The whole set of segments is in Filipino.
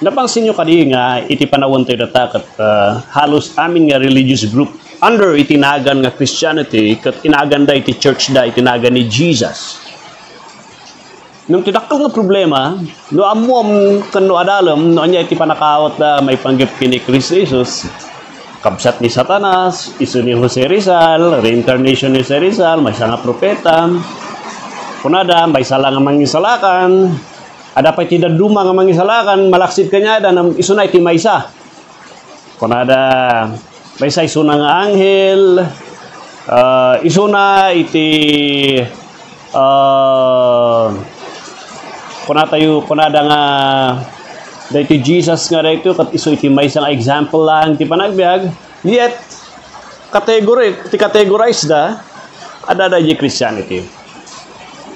Napansin nyo kadi nga iti panawon tayo data kat halos amin nga religious group under itinagan nga Christianity kat inaganda iti church da itinagan ni Jesus. Nung tidakkel nga problema, no amuam kano adalom no anya iti panakawat da may panggip kini Kristo Jesus, kabsat ni Satanas, isu ni Jose Rizal, reincarnation ni Jose Rizal, may nga propeta, kunada may sala nga mangisalakan, ada pa tidak duma nga mangisalakan, malaksid kanya da ng isuna iti maysa. Kunada maysa isuna nga anghel, isuna iti kunada nga dahito Jesus nga dahito kat iso iti maysa nga example lang ti panagbiag, yet categorize da ada di Christianity.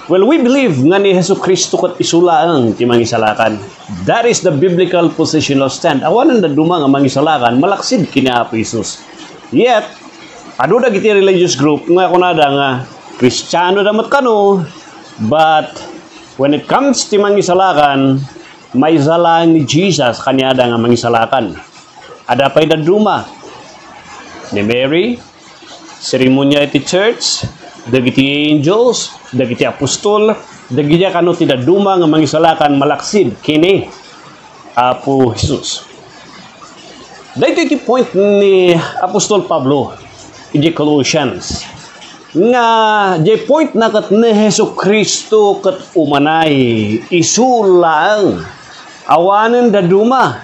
Well, we believe nga ni Hesus Kristo kat isulaang ti mangisalakan. That is the biblical positional stand. Awanan da duma nga mangisalakan, malaksid kini Apo Jesus. Yet, adu da giti religious group nga kunada nga Kristiyano damat kano, but when it comes ti mangisalakan, may zalang ni Jesus kanyada nga mangisalakan. Ada pa'y da duma ni Mary, seremonya iti church, dagiti angels, dagiti apostol, dagiti kano ti daduma nga mangisalakan malaksid kini Apo Jesus. Dahito iti point ni Apostol Pablo iti Colossians nga di point na kat ni Hesus Kristo kat umanay isulang awanen daduma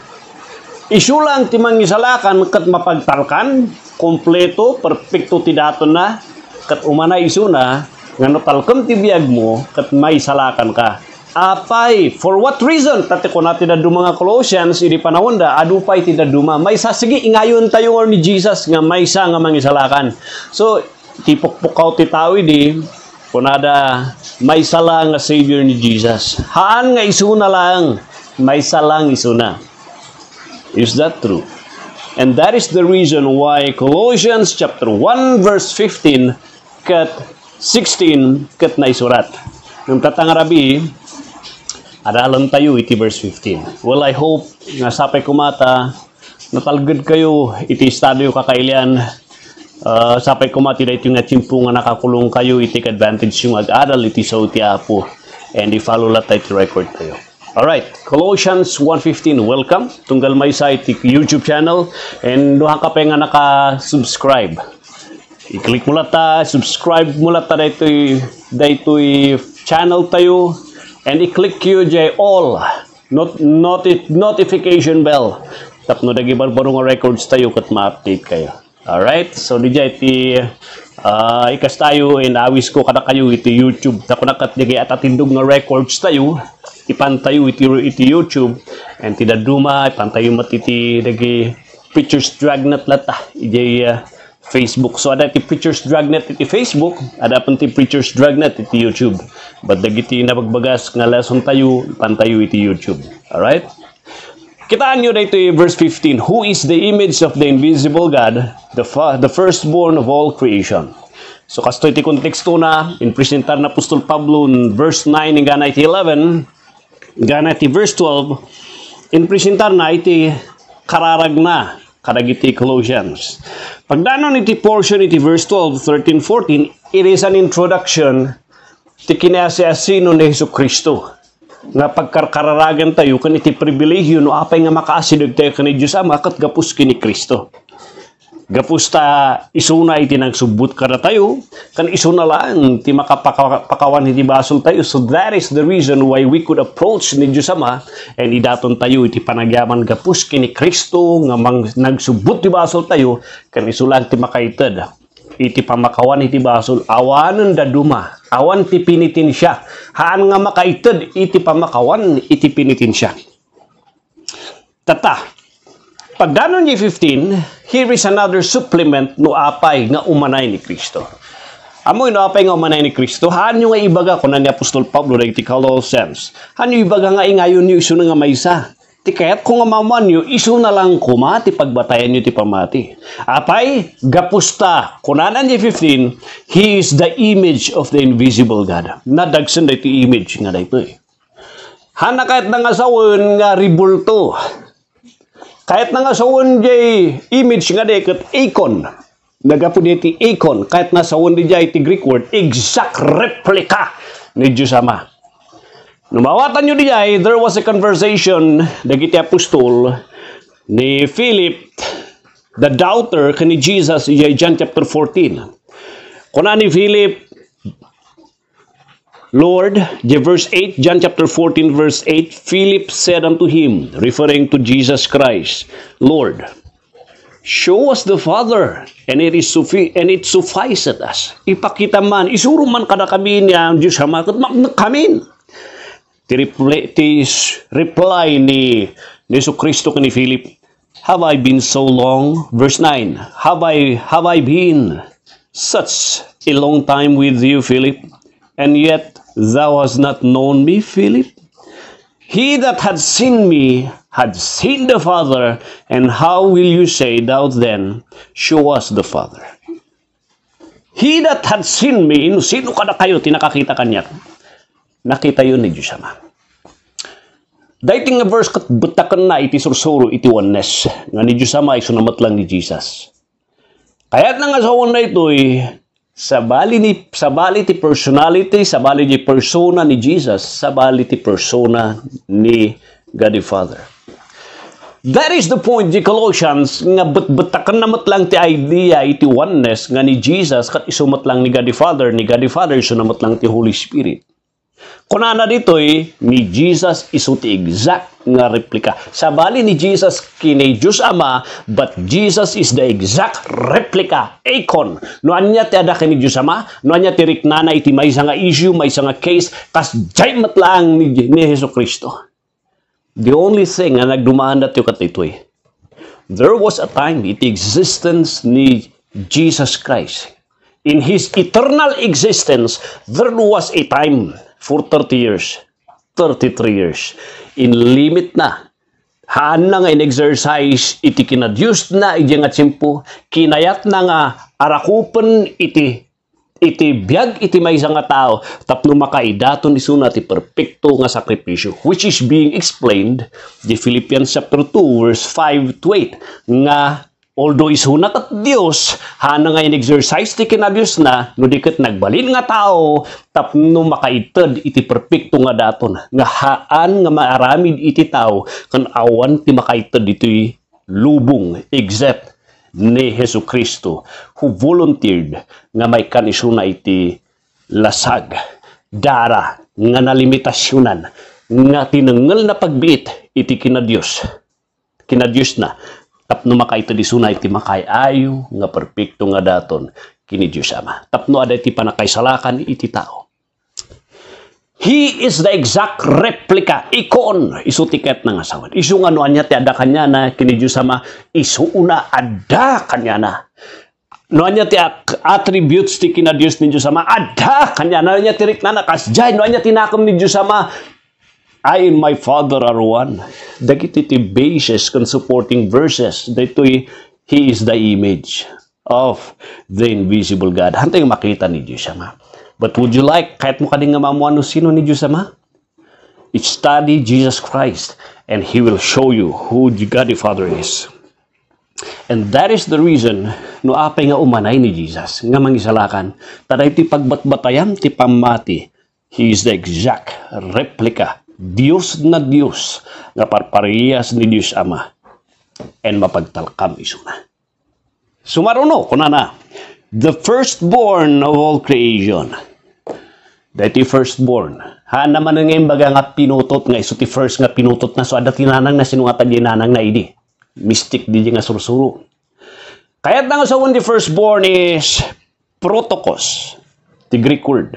isulang ti mangisalakan kat mapagtalkan kompleto perfecto ti daton na kat umana isuna nga notalkem ti biag mo kat may salakan ka. Apay, for what reason? Tati ko natin na mga Colossians, hindi panahon da, adupay ti daduma. May sige, ingayon tayo or ni Jesus nga may sa nga mangisalakan. So, tipok-pukaw ti tao di, kunada may sala nga Savior ni Jesus. Haan nga isuna lang, may salang isuna. Is that true? And that is the reason why Colossians chapter 1 verse 15 kat 16 kat naisurat. Nung tatangarabi, adalan tayo iti verse 15. Well, I hope nga sapay kumata, natalgad kayo iti estadyo kakailian, sapay kumati na ito nga tiyempo nga nakakulong kayo, iti advantage yung ag-aral iti sa uti Apo, and i-follow lahat iti record kayo. Alright, Colossians 1:15, welcome. Tunggal may sa iti YouTube channel, and duha ka pa nga naka-subscribe. I-click mo lata, subscribe mo lata daytoy channel tayo, and i-click yun jay all notification bell. Tapno dagi barbaro nga records tayo kat ma-update kayo. Alright, so di jay iti ikas tayo, and awis ko kada kayo iti YouTube. Tako nakat dagi at atindog nga records tayo, ipantayo iti YouTube, and tidaduma ipantayo matiti dagi Preacher's Dragnet lata iti Facebook. So ada ti Preacher's Dragnet iti Facebook, ada pun ti Preacher's Dragnet iti YouTube. But dagiti nabagbagas nga lesson tayo, ipantayo iti YouTube. Alright? Kitaan nyo dito verse 15, who is the image of the invisible God, the firstborn of all creation. So kasto iti konteksto na, in presentar na Apostol Pablo in verse 9 ng gana iti 11, gana iti verse 12, in presentar na iti kararag na kadagiti Colossians. Pagdanon iti portion iti verse 12, 13, 14, it is an introduction ti kinasiasino ni Hesus Kristo. Nga pagkararagan tayo kan iti pribilehiyo no apay nga makaasideg tayo kani Diyos Ama kat gapus kini Kristo. Gapus ta isuna iti nagsubot kada tayo, kan isuna lang ti makapakawan iti basol tayo. So that is the reason why we could approach ni Diyos Ama, and idaton tayo iti panagyaman gapus kini Kristo nga nagsubot ti basol tayo, kan isulang ti makaited iti pamakawan iti basol, awanan daduma, awan ti pinitin siya, haan nga makaited iti pamakawan iti pinitin siya. Tata, pagdanon ni 15, here is another supplement no apay nga umanay ni Kristo. Amoy no apay nga umanay ni Kristo, haan nyo nga ibaga ko na ni Apostol Pablo na iti Colossians. Haan nyo ibaga nga ingayon nyo iso nga maysa. Ti kaya't kung amaman nyo, iso na lang kuma, ti pagbatayan nyo ti pamati. Apay, gapusta, kunanan ni 15, He is the image of the invisible God. Nadagsan na iti image nga dito eh. Hana kahit nangasawon nga ribulto. Kahit nangasawon jay image nga deket icon. Nagapod iti icon. Kahit nasawon di jay iti Greek word, exact replica ni Diyos Ama. Numawatan nyo di jay, there was a conversation dagiti apostol ni Philip, the doubter, kani Jesus, jay John chapter 14. Kuna ni Philip, Lord, verse 8, John chapter 14, verse 8, Philip said unto him, referring to Jesus Christ, Lord, show us the Father, and it sufficeth us. Ipakita man, isuro man kada kami niya, Diyos Ama, kamin. Ti reply ni Yesu Kristo ni Philip, have I been so long? Verse 9, have I been such a long time with you, Philip, and yet thou hast not known me, Philip? He that had seen me had seen the Father, and how will you say, thou then, show us the Father? He that had seen me, sino kada kayo, tinakakita kanya, nakita yun ni Diyos Ama. Dating nga verse kat butakan na iti sursuro iti oneness, nga ni Diyos Ama, isunamat lang ni Jesus. Kaya't nga sa na ito'y, sabali ti personality, sabali ti persona ni Jesus, sabali ti persona ni God the Father. That is the point di Colossians nga betakan namat lang ti idea iti oneness nga ni Jesus kat isumat lang ni God the Father isunamat lang ti Holy Spirit. Kunana dito'y ni Jesus isu ti exact nga replika. Sabali ni Jesus kini Diyos Ama, but Jesus is the exact replika, icon. No anya ti ada kini Diyos Ama, no anya ti riknana iti maysa nga issue, maysa nga case, kas jay matlaang ni Hesus Kristo. The only thing nga nagdumaan na tiyo katitoy, there was a time, iti existence ni Jesus Christ. In His eternal existence, there was a time for 30 years, 33 years. In limit na. Haan na nga in-exercise, iti kinadiyos na, iti nga tsimpo, kinayat na nga arakupan iti biyag iti maysa nga tao tapno makaidaton isu na ti perpekto nga sakripisyo, which is being explained di Philippians chapter 2 verse 5 to 8 nga although isu na kat Dios hana nga in-exercise ti kinadiyos na no diket nagbalin nga tao tapno makaited iti perpekto nga daton nga haan nga maaramid iti tao ken awan ti makaited iti lubong except ni Hesus Kristo who volunteered nga may kanisuna iti lasag, dara, nga nalimitasyonan, nga tinengal na pagbiit iti kinadiyos na, tapno makaito di suna iti makayayo, nga perpekto nga daton, kini Diyos Ama. Tapno ada iti panakaisalakan iti tao. He is the exact replica, icon, isu tiket na nga sawad. Isu nga no anya ti ada kanya na, kini Diyos Ama, isu una ada kanya na. No anya ti attributes ti kinadiyos ni Diyos Ama, ada kanya na. No anya ti riknana, kasjay, no anya tinakam ni Diyos Ama, I and my Father are one. Dagiti ti basis kan supporting verses, dito'y He is the image of the invisible God. Hantay makita ni Diyos Ama. But would you like, kahit mo ka din nga mamuano sino ni Diyos Ama? Study Jesus Christ and He will show you who God the Father is. And that is the reason no apay nga umanay ni Jesus nga mangisalakan taday ti pagbatbatayan ti pamati. He is the exact replica, Diyos na Diyos nga parparehas ni Diyos Ama and mapagtalkam isuna. Sumaruno kunana, the firstborn of all creation. Dati firstborn. Ha naman nga imbaga nga pinutot nga iso ti first nga pinutot na so ada tinanang na sinungatan di nanang na idi. Mystic di nga sursuro. Kaya't nga sa one the firstborn is protokos, the Greek word.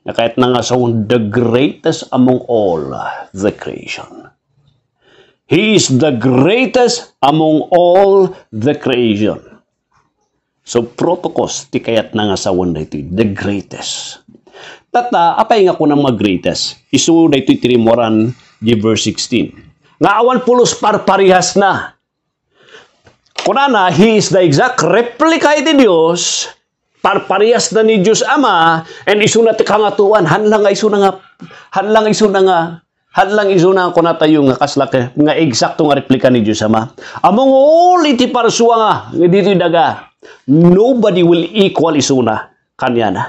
Kahit nga sa one the greatest among all the creation. He is the greatest among all the creation. So protokos ti kayat nga sa one iti the greatest. Tata, apay nga ko ng mga greatest. Isu na ito'y tinimoran di verse 16. Nga awan pulos parparihas na. Kunana, He is the exact replica iti Diyos, parparihas na ni Diyos Ama, and isu na ti kangatuan, hanlang isu na Hadlang isuna ko na tayo nga kaslak nga eksakto nga replika ni Diyos Ama. Among all iti parsua nga dito daga. Nobody will equal isuna kanya na.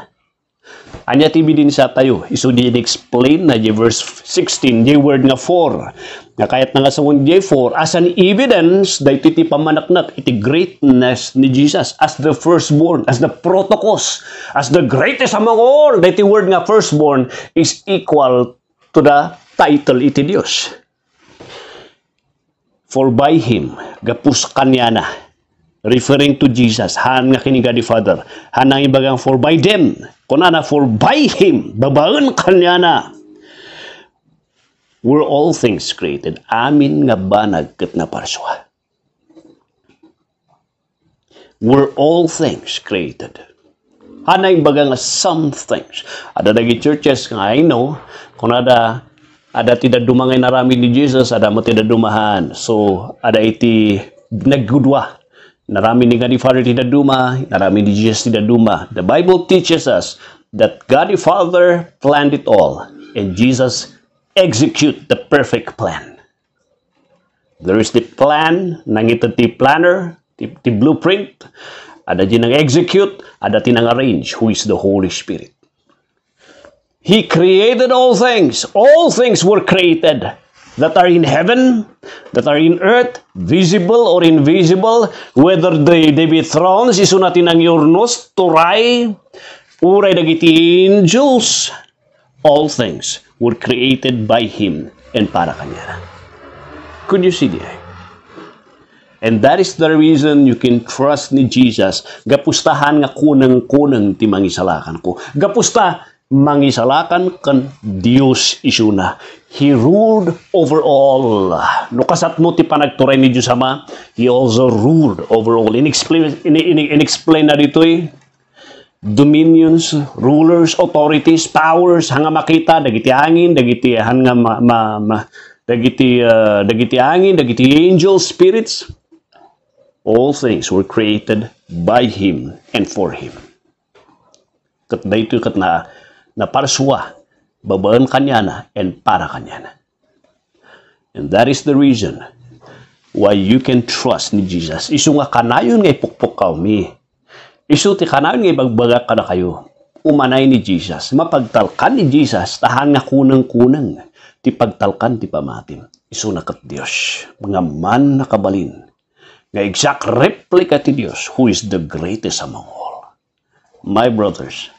Anya tibi din sa tayo. Iso di explain na di verse 16, di word nga 4. Nga kahit nga sa di 4, as an evidence, da iti pamanaknak, iti greatness ni Jesus as the firstborn, as the protokos, as the greatest among all. Da iti word nga firstborn is equal to the title iti Dios. For by Him, gapus kanya na, referring to Jesus, han nga kiniga di Father, han ang ibagang for by them, kunana for by Him, babaen kanya na, were all things created. Amin nga banag ket na parswa. Were all things created. Hanay baga nga some things. Ada dagi churches nga I know, kung ada tidak dumangay narami ni Jesus, ada mo tidak dumahan. So, ada iti naggudwa. Narami ni God the Father tidak duma, narami ni Jesus tidak duma. The Bible teaches us that God the Father planned it all, and Jesus execute the perfect plan. There is the plan, nangita ti planner, ti blueprint, ada din nang execute, ada din nang arrange, who is the Holy Spirit. He created all things. All things were created that are in heaven, that are in earth, visible or invisible, whether they be thrones, iso natin ang yurnos, turay, uray dagiti angels, all things were created by Him and para kanya. Could you see that? And that is the reason you can trust ni Jesus. Gapustahan nga kunang-kunang ti mangisalakan ko. Gapusta mangisalakan kan Dios isuna. He ruled over all. Nukasat mo ti panagturay ni Diyos Ama, He also ruled over all. In-explain na dito dominions, rulers, authorities, powers, hanga makita, dagiti angin, dagiti hanga dagiti angin, dagiti angels, spirits. All things were created by Him and for Him. Kat dayto kat na parswa, babaan kanya na and para kanya na. And that is the reason why you can trust ni Jesus. Isu nga kanayon nga ipukpok kami. Isu ti kanayon nga ibagbaga ka na kayo. Umanay ni Jesus. Mapagtalkan ni Jesus. Tahan nga kunang-kunang. Ti pagtalkan ti pamatim. Isu na kat Diyos. Mga man nakabalin. Nga exact replica ti Diyos, who is the greatest among all. My brothers,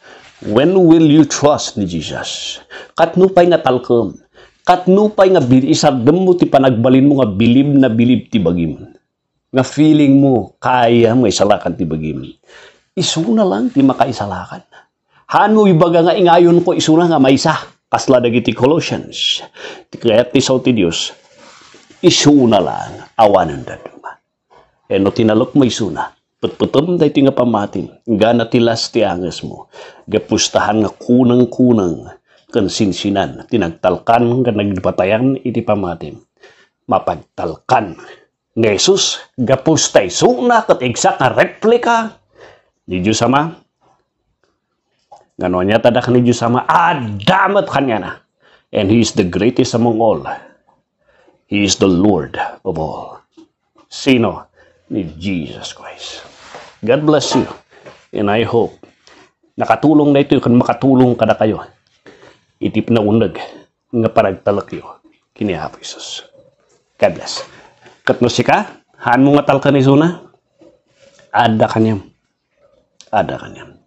when will you trust ni Jesus? Katnupay nga talkom. Katnupay nga isagdam mo ti panagbalin mo nga bilib na bilib ti bagim. Nga feeling mo, kaya mo isalakan ti bagim. Isuna lang ti makaisalakan. Hano ibaga nga ingayon ko isuna nga maysa. Kasla dagiti Colossians. Ti kayat ti saw ti Dios. Isuna lang awanan daduma. E no tinalok mo isuna. Putputom dahi ti nga pamatin. Gana ti las ti anges mo. Gapustahan nga kunang-kunang kan sinsinan. Tinagtalkan nga nagpatayan iti pamatin. Mapagtalkan. Nga Jesus, gapustay suna kat exact nga replika ni Diyos Ama. Ngano niya tadak ni Diyos Ama, damat kanya na. And He is the greatest among all. He is the Lord of all. Sino? Ni Jesus Christ. God bless you. And I hope nakatulong na ito kan makatulong kada kayo. Itip na unag nga paragtalak yo. Kini Apo Jesus. God bless. Katno sika, haan mo nga talkan ni Suna? Ada kanyam. Ada kanyam.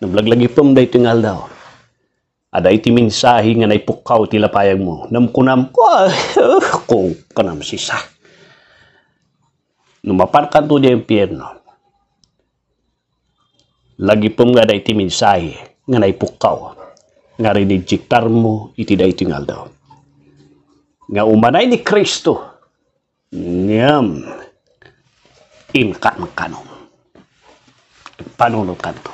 Nablaglagi pom day tingal daw. Ada iti mensahe nga naipukaw ti lapayag mo. Namkunam ko kanam sisa. Numaparkan to di impyerno. Lagi pom nga day iti mensahe nga naipukaw. Nga rinijiktar mo iti day tingal daw. Nga umanay ni Kristo. Ngam. Inkan kanom. Panunod kanto.